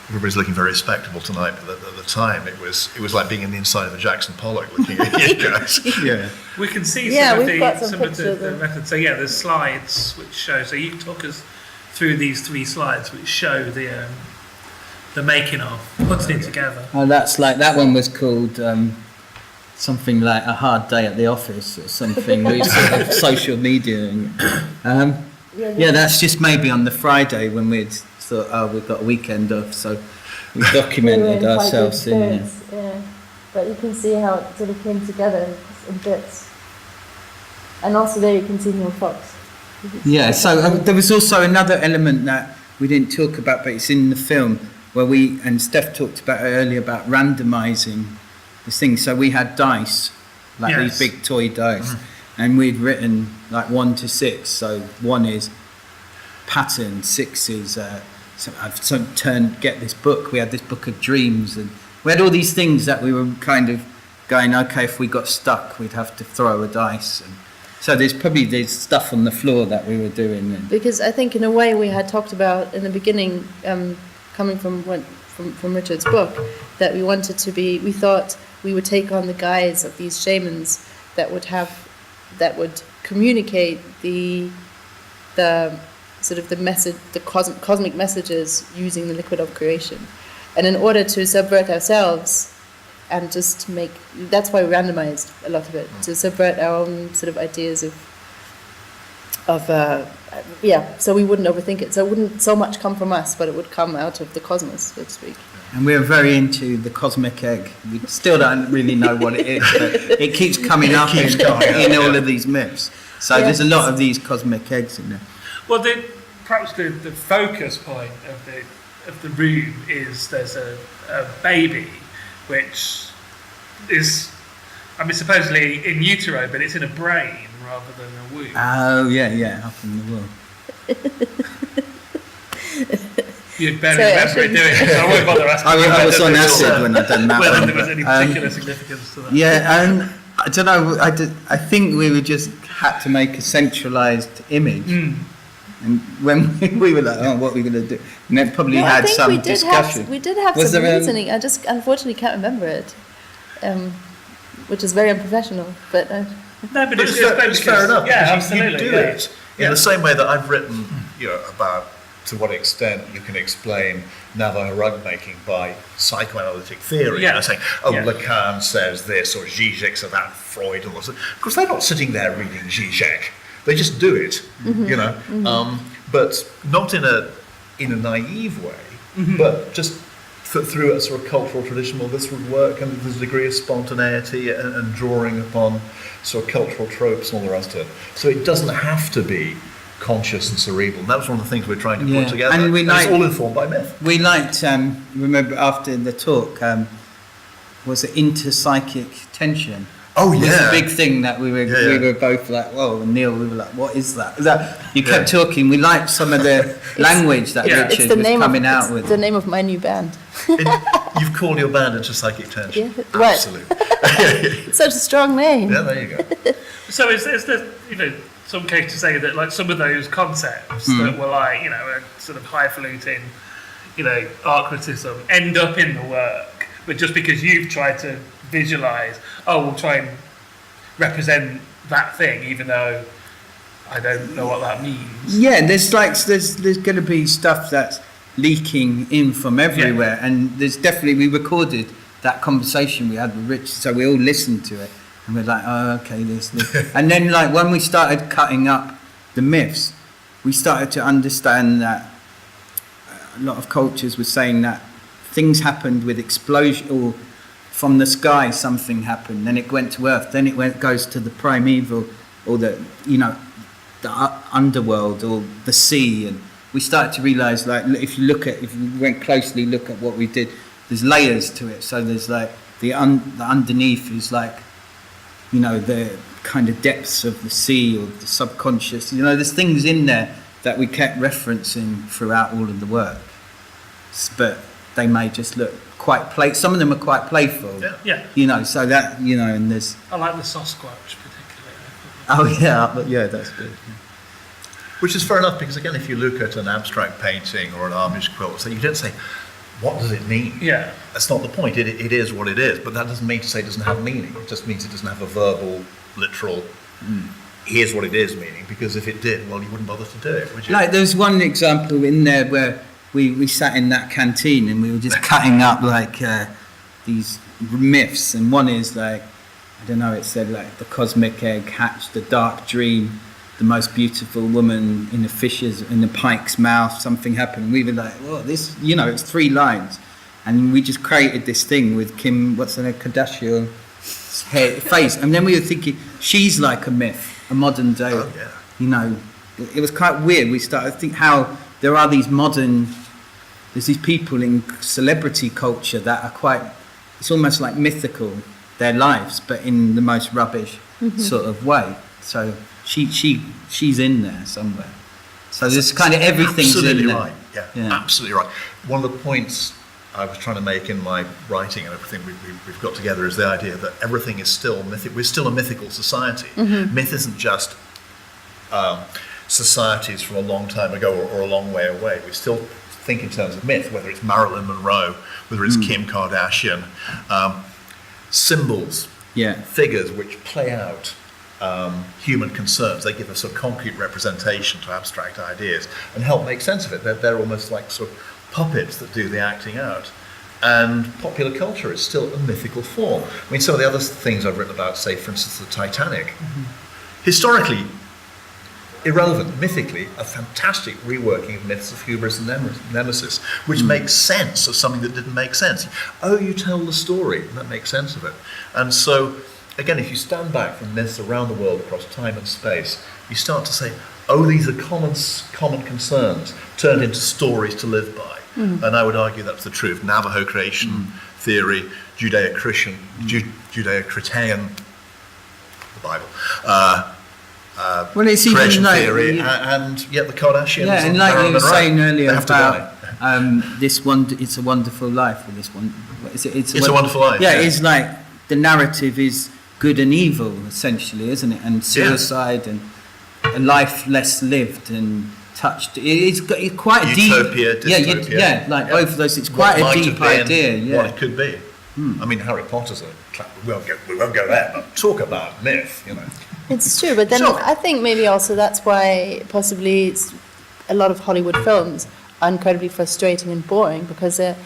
everybody's looking very respectable tonight, but at the time it was like being in the inside of a Jackson Pollock looking at you guys. Yeah. We can see Yeah, some of we've got some the pictures of- methods. So there's slides which show. So you can talk us through these 3 slides which show the making of, putting it together. Oh, that's like, that one was called something like A Hard Day at the Office or something, sort of social media. Yeah, that's just maybe on the Friday when we'd thought, oh, we've got a weekend off, so we documented ourselves in there. Yeah, but you can see how it sort of came together in bits. And also there you can see Neil Fox. Yeah, so there was also another element that we didn't talk about, but it's in the film, where and Steph talked about it earlier, about randomising this thing. So we had dice, like these big toy dice, and we'd written like 1 to 6. So 1 is pattern, 6 is, so I've get this book, we had this book of dreams, and we had all these things that we were kind of going, okay, if we got stuck, we'd have to throw a dice. And so there's stuff on the floor that we were doing. Because I think in a way we had talked about in the beginning, coming from Richard's book, that we thought we would take on the guise of these shamans that would communicate the sort of the message, the cosmic messages using the liquid of creation. And in order to subvert ourselves and just that's why we randomized a lot of it, to subvert our own sort of ideas so we wouldn't overthink it. So it wouldn't so much come from us, but it would come out of the cosmos, so to speak. And we're very into the cosmic egg. We still don't really know what it is, but it keeps coming up in all of these myths. So there's a lot of these cosmic eggs in there. Well, perhaps the focus point of the room is there's a baby, which is, supposedly in utero, but it's in a brain rather than a womb. Oh, yeah, up in the wall. You'd better remember it doing it, so I won't bother asking. I was on acid when I done that whether one. there was any particular significance to that. Yeah, and I don't know, I think we just had to make a centralised image. And when we were like, oh, what are we going to do? And then probably had some discussion. We did have some reasoning. I just unfortunately can't remember it, which is very unprofessional. But no, but it's fair enough. Yeah, because absolutely. You do it in the same way that I've written, about to what extent you can explain Navajo rug making by psychoanalytic theory. Yeah. Saying, Lacan says this, or Zizek says that, Freud, and all that. Of course, they're not sitting there reading Zizek. They just do it, but not in a naive way, but just through a sort of cultural tradition. Well, this would work, and there's a degree of spontaneity and drawing upon sort of cultural tropes and all the rest of it. So it doesn't have to be conscious and cerebral. And that was one of the things we're trying to put together. And it's all informed by myth. We liked, remember after the talk, was it interpsychic tension? Oh, It was yeah. a big thing that we were both like, whoa, and Neil, we were like, what is that? You kept talking. We liked some of the language that Richard was coming out with. It's the name of my new band. You've called your band Interpsychic Tension. Yeah, right. Absolutely. Such a strong name. Yeah, there you go. So is the some case to say that like some of those concepts that were like, you know, a sort of highfalutin, you know, art criticism end up in the work, but just because you've tried to visualize, oh, we'll try and represent that thing, even though I don't know what that means. Yeah, there's going to be stuff that's leaking in from everywhere, and there's definitely, we recorded that conversation we had with Rich, so we all listened to it, and we're like, oh, okay, this. And then, like, when we started cutting up the myths, we started to understand that a lot of cultures were saying that things happened with explosion, or from the sky something happened, then it went to earth, then it goes to the primeval, or the, you know, the underworld, or the sea. And we started to realise, like, if you went closely look at what we did, there's layers to it. So there's like the underneath is like, you know, the kind of depths of the sea, or the subconscious. You know, there's things in there that we kept referencing throughout all of the work, but they may just look quite some of them are quite playful. Yeah. You know, so that, you know, and there's. I like the Sasquatch particularly. Oh yeah, that's good. Yeah. Which is fair enough, because again, if you look at an abstract painting or an Amish quilt, so you don't say, what does it mean? Yeah. That's not the point. It is what it is, but that doesn't mean to say it doesn't have meaning. It just means it doesn't have a verbal, literal, here's what it is meaning, because if it did, well, you wouldn't bother to do it, would you? Like, there's one example in there where we sat in that canteen and we were just cutting up like these myths, and one is like, I don't know, it said like the cosmic egg hatched the dark dream, the most beautiful woman in the pike's mouth, something happened. And we were like, well, this, you know, it's 3 lines. And we just created this thing with Kim, what's her name, Kardashian face. And then we were thinking, she's like a myth, a modern day, you know. It was quite weird. We started to think how there are there's these people in celebrity culture that are quite, it's almost like mythical, their lives, but in the most rubbish sort of way. So she's in there somewhere. So there's kind of everything's absolutely in there. Right. Yeah, absolutely right. One of the points I was trying to make in my writing and everything we've got together is the idea that everything is still mythic. We're still a mythical society. Myth isn't just societies from a long time ago or a long way away. We still think in terms of myth, whether it's Marilyn Monroe, whether it's Kim Kardashian, symbols, figures which play out human concerns. They give us a concrete representation to abstract ideas and help make sense of it. They're almost like sort of puppets that do the acting out. And popular culture is still a mythical form. I mean, some of the other things I've written about, say, for instance, the Titanic, historically irrelevant, mythically, a fantastic reworking of myths of hubris and nemesis, which makes sense of something that didn't make sense. Oh, you tell the story, and that makes sense of it. And so, again, if you stand back from myths around the world across time and space, you start to say, oh, these are common concerns turned into stories to live by. And I would argue that's the truth. Navajo creation theory, Judeo-Christian, Judeo-Cretan, the Bible, well, it's even creation like, theory, and yet the Kardashians. Yeah, and like you were saying earlier about this one, It's a Wonderful Life, or this one, It's a Wonderful Life. Yeah, it's like the narrative is good and evil, essentially, isn't it? And suicide and a life less lived and touched. It's quite a Utopia, deep. dystopia. Both of those. It's quite a deep idea. Yeah. What it could be. I mean, Harry Potter's we won't go there, but talk about myth, you know. It's true, but then I think maybe also that's why possibly a lot of Hollywood films are incredibly frustrating and boring, because the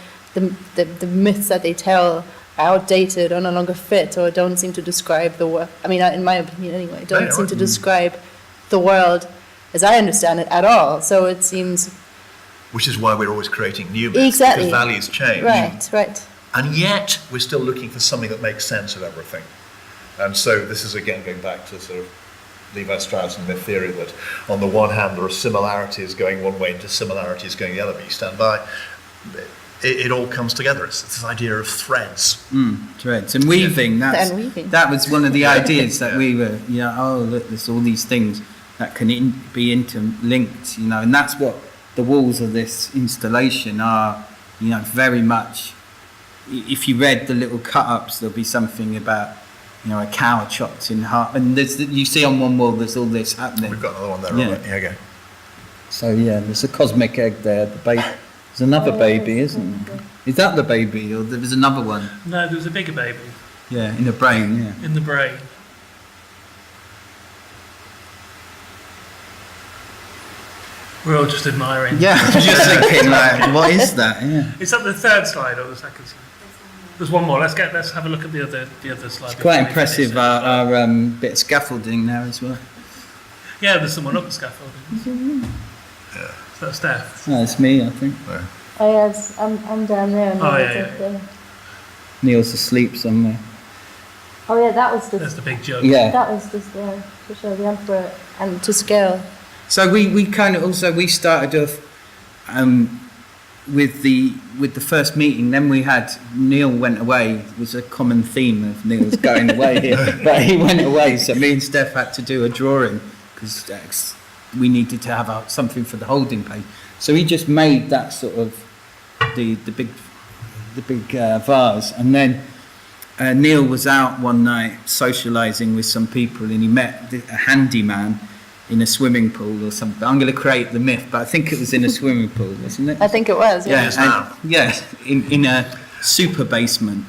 myths that they tell are outdated or no longer fit or don't seem to describe the world. I mean, in my opinion anyway, don't seem to describe the world as I understand it at all. So it seems... Which is why we're always creating new myths, exactly. Because values change. Right. And yet, we're still looking for something that makes sense of everything. And so this is, again, going back to sort of Levi Strauss and myth theory, that on the one hand, there are similarities going one way and dissimilarities going the other, but you stand by. It all comes together. It's this idea of threads. Threads. And weaving. That was one of the ideas that we were, look, there's all these things that can be interlinked, and that's what the walls of this installation are, very much. If you read the little cut-ups, there'll be something about you know, a cow chopped in half, and you see on one wall there's all this happening. We've got another one there, Yeah. Robert. Yeah, okay. So yeah, there's a cosmic egg there. There's another baby, isn't there? Is that the baby, or there's another one? No, there was a bigger baby Yeah, in the brain. Yeah. in the brain. We're all just admiring. Yeah, I was just thinking, like, what is that? Yeah. Is that the third slide or the second slide? There's one more. Let's have a look at the other slide. It's quite impressive, our bit of scaffolding there as well. Yeah, there's someone up the scaffolding. Yeah. So that's Steph. Oh, it's me, I think. There. Oh yes, I'm down there. And Oh, Neil's yeah, up there. Neil's asleep somewhere. Oh yeah, that was There's just the big jug. Yeah. that was just there to show the emperor and to scale. So we kind of also, we started off with the first meeting. Then we had Neil went away. It was a common theme of Neil's going away here, but he went away. So me and Steph had to do a drawing because we needed to have something for the holding page. So he just made that sort of the big vase, and then Neil was out one night socialising with some people, and he met a handyman in a swimming pool or something. I'm going to create the myth, but I think it was in a swimming pool, wasn't it? I think it was. Yeah. Yes, ma'am. In a super basement.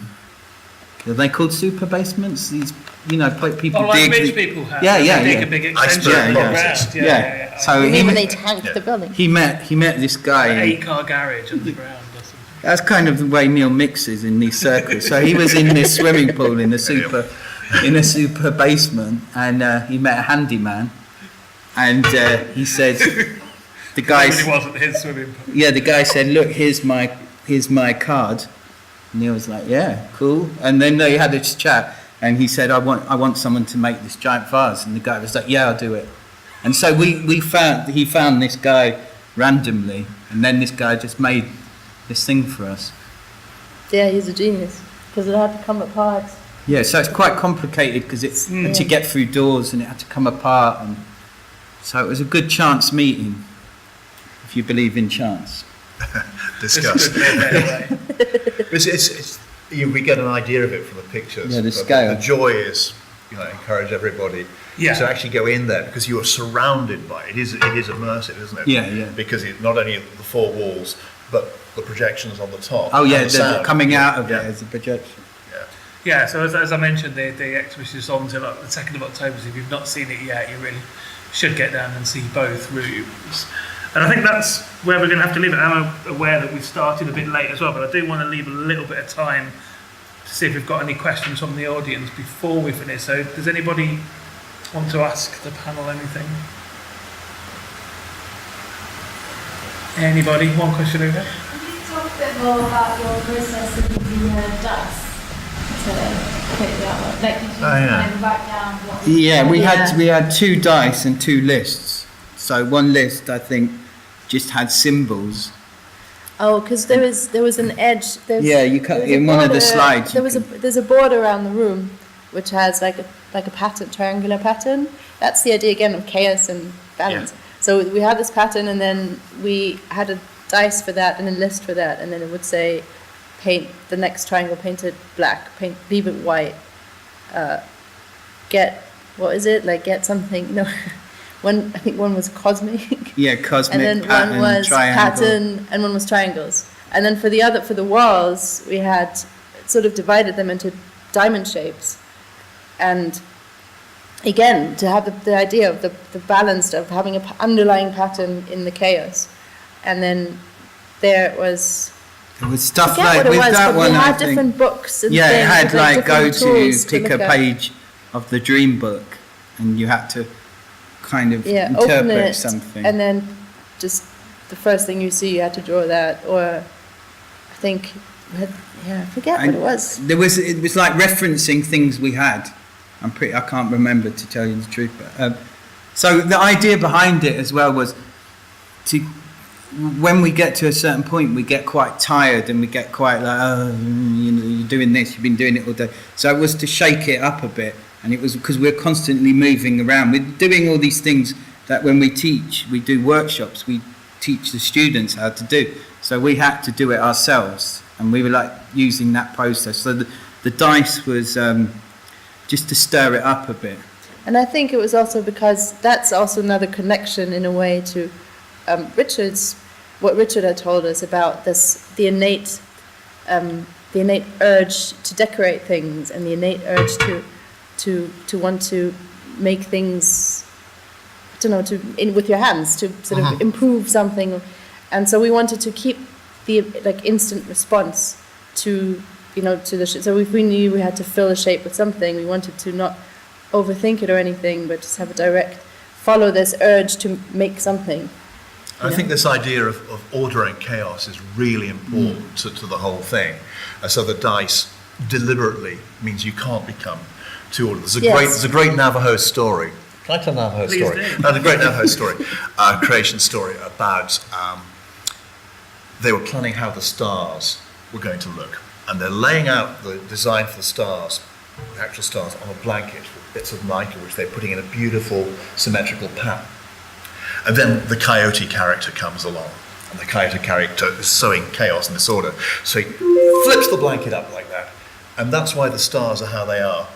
Are they called super basements? These, you know, people Oh, like dig. rich people have. Yeah, yeah, They dig yeah. a big Iceberg extension process. underground. Yeah. So You he mean when met, they tanked Yeah. the building? he met this guy. An and 8-car garage underground or something. that's kind of the way Neil mixes in these circles. So he was in this swimming pool in a super basement, and he met a handyman, and he said, the guy. Nobody wasn't his swimming pool. Yeah, the guy said, "Look, here's my card." And Neil was like, "Yeah, cool." And then they had this chat, and he said, "I want someone to make this giant vase." And the guy was like, "Yeah, I'll do it." And so he found this guy randomly, and then this guy just made this thing for us. Yeah, he's a genius because it had to come apart. Yeah, so it's quite complicated because it's had to get through doors and it had to come apart, and so it was a good chance meeting, if you believe in chance. Discussed. Anyway. We get an idea of it from the pictures. Yeah, the but scale. The joy is, encourage everybody Yeah. to actually go in there because you are surrounded by it. It is immersive, isn't it? Yeah, yeah. Because it's not only the four walls, but the projections on the top. Oh yeah, and the sound. coming out of Yeah. it as a projection. Yeah, so as I mentioned, the exhibition is on until the 2nd of October, so if you've not seen it yet, you really should get down and see both rooms. And I think that's where we're going to have to leave it. I'm aware that we've started a bit late as well, but I do want to leave a little bit of time to see if we've got any questions from the audience before we finish. So does anybody want to ask the panel anything? Anybody? One question over there? Can you talk a bit more about your process of using dice to create the artwork? Like, did you kind of write down what? Yeah, we had 2 dice and 2 lists. So one list, I think, just had symbols. Oh, because there was an edge. Yeah, you cut in one of the slides. There's a border around the room, which has like a pattern, triangular pattern. That's the idea again of chaos and balance. Yeah. So we had this pattern, and then we had a dice for that and a list for that, and then it would say, paint the next triangle painted black, leave it white. Get get something. No, I think one was cosmic. Yeah, cosmic And then pattern, one was triangle. pattern, and one was triangles. And then for the walls, we had sort of divided them into diamond shapes. And again, to have the idea of the balance of having an underlying pattern in the chaos. And then there was, It was stuff I like forget what with it was, that but one. we I had think, different books and yeah, things. it had with, like go different to tools pick look a at. page of the dream book, and you had to kind of Yeah, open interpret it, something. and then just the first thing you see, you had to draw that, or I think, I forget what And it was. it was like referencing things we had. I can't remember, to tell you the truth. But so the idea behind it as well was when we get to a certain point, we get quite tired and we get quite like, you're doing this, you've been doing it all day. So it was to shake it up a bit, and it was because we're constantly moving around. We're doing all these things that when we do workshops, we teach the students how to do. So we had to do it ourselves, and we were like using that process. So the dice was just to stir it up a bit. And I think it was also because that's also another connection in a way to what Richard had told us about the innate urge to decorate things and the innate urge to want to make things, with your hands, to sort of improve something. And so we wanted to keep the instant response to the so if we knew we had to fill a shape with something, we wanted to not overthink it or anything, but just have a direct follow this urge to make something. I think this idea of order and chaos is really important to the whole thing. So the dice deliberately means you can't become too ordered. There's a great Navajo story. Can I tell a Navajo story? There's a great Navajo story, creation story about they were planning how the stars were going to look, and they're laying out the design for the stars, the actual stars, on a blanket with bits of mica, which they're putting in a beautiful symmetrical pattern. And then the coyote character comes along, and the coyote character is sowing chaos and disorder. So he flips the blanket up like that, and that's why the stars are how they are,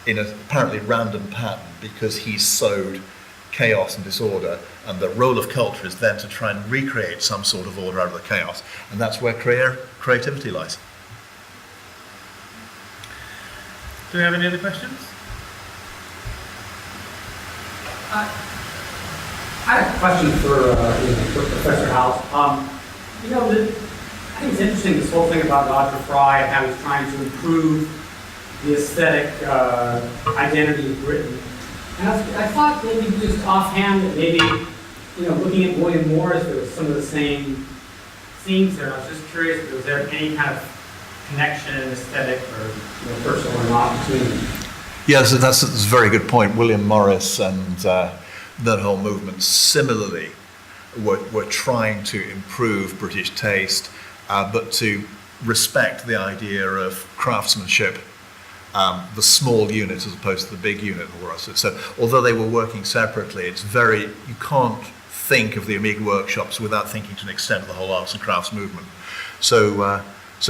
in an apparently random pattern, because he's sowed chaos and disorder, and the role of culture is then to try and recreate some sort of order out of the chaos, and that's where creativity lies. Do we have any other questions? I have a question for Professor Howells. I think it's interesting, this whole thing about Roger Fry and how he's trying to improve the aesthetic identity of Britain. And I thought maybe just offhand that maybe, looking at William Morris, there was some of the same themes there. I was just curious if there was there any kind of connection, aesthetic or personal or not between them. Yes, that's a very good point. William Morris and that whole movement similarly were trying to improve British taste, but to respect the idea of craftsmanship, the small unit as opposed to the big unit. So although they were working separately, you can't think of the Amiga workshops without thinking to an extent of the whole arts and crafts movement. So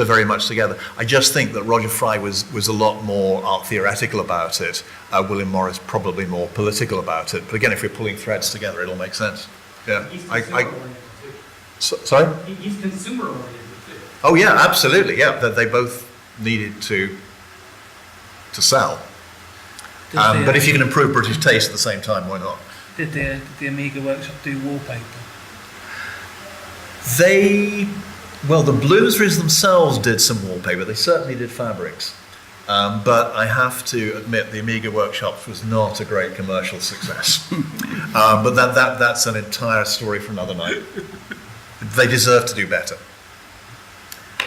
very much together. I just think that Roger Fry was a lot more art theoretical about it. William Morris probably more political about it. But again, if we're pulling threads together, it'll make sense. Yeah. He's consumer-oriented too. Sorry? He's consumer-oriented too. Oh yeah, absolutely. Yeah, they both needed to sell. But if you can improve British taste at the same time, why not? Did the Amiga workshop do wallpaper? The Bloomsburys themselves did some wallpaper. They certainly did fabrics. But I have to admit the Amiga workshops was not a great commercial success. But that's an entire story for another night. They deserve to do better.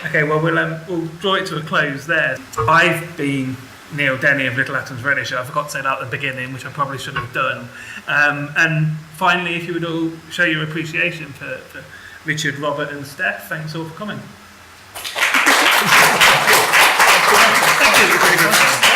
Okay, well, we'll draw it to a close there. I've been Neil Denny of Little Atoms Reddish. I forgot to say that at the beginning, which I probably should have done. And finally, if you would all show your appreciation for Richard, Robert and Steph, thanks all for coming. Thank you.